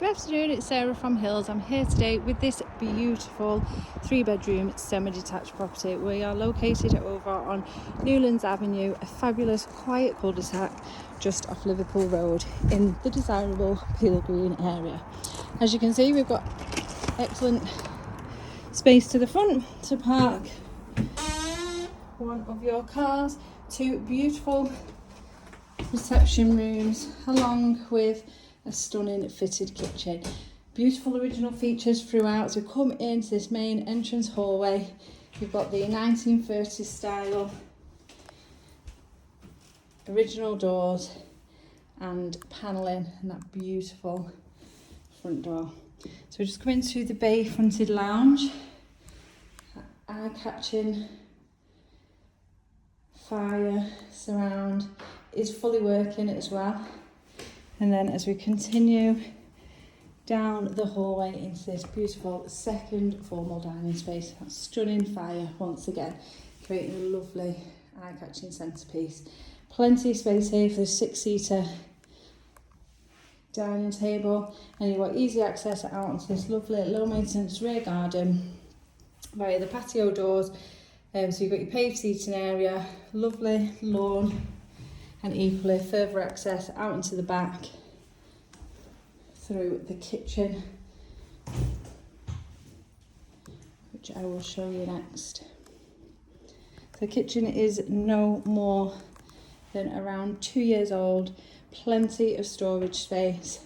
Good afternoon, it's Sarah from Hills. I'm here today with this beautiful 3-bedroom semi-detached property. We are located over on Newlands Avenue, a fabulous quiet cul-de-sac just off Liverpool Road in the desirable Peel Green area. As you can see, we've got excellent space to the front to park one of your cars, 2 beautiful reception rooms along with a stunning fitted kitchen. Beautiful original features throughout. As we come into this main entrance hallway, you've got the 1930s style original doors and panelling and that beautiful front door. So we just come into the bay fronted lounge. Eye-catching fire surround is fully working as well. And then as we continue down the hallway into this beautiful second formal dining space, that stunning fire once again, creating a lovely eye-catching centrepiece. Plenty of space here for the 6-seater dining table, and you've got easy access out onto this lovely low maintenance rear garden via the patio doors. So you've got your paved seating area, lovely lawn, and equally further access out into the back through the kitchen, which I will show you next. The kitchen is no more than around 2 years old, plenty of storage space,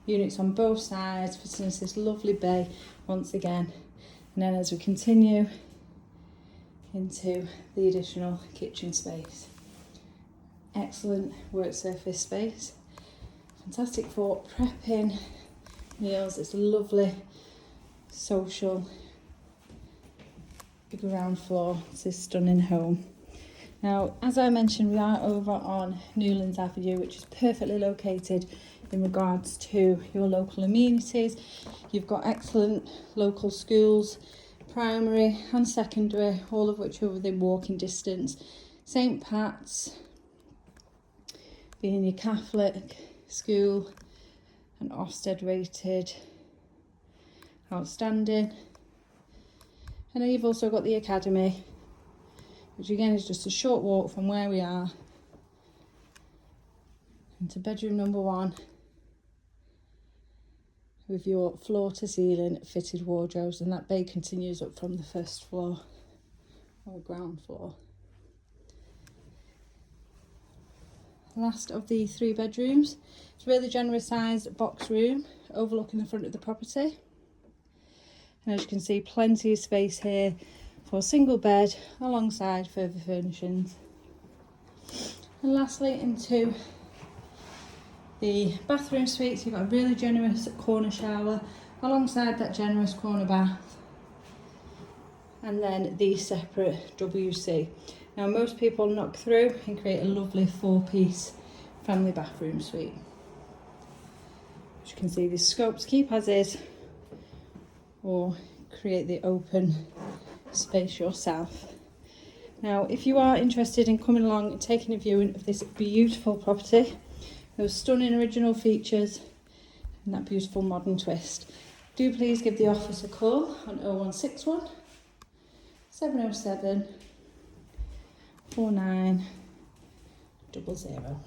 units on both sides, fitting into this lovely bay once again. And then as we continue into the additional kitchen space, excellent work surface space, fantastic for prepping meals. It's a lovely social ground floor to this stunning home. Now, as I mentioned, we are over on Newlands Avenue, which is perfectly located in regards to your local amenities. You've got excellent local schools, primary and secondary, all of which are within walking distance. St Pat's being your Catholic school and Ofsted rated outstanding. And then you've also got the academy, which again is just a short walk from where we are into bedroom number 1 with your floor to ceiling fitted wardrobes, and that bay continues up from the first floor or ground floor. Last of the 3 bedrooms. It's a really generous sized box room overlooking the front of the property. And as you can see, plenty of space here for a single bed alongside further furnishings. And lastly, into the bathroom suite, so you've got a really generous corner shower alongside that generous corner bath, and then the separate WC. Now, most people knock through and create a lovely 4-piece family bathroom suite. As you can see, there's scope to keep as is or create the open space yourself. Now, if you are interested in coming along and taking a viewing of this beautiful property, those stunning original features and that beautiful modern twist, do please give the office a call on 0161 707 4900.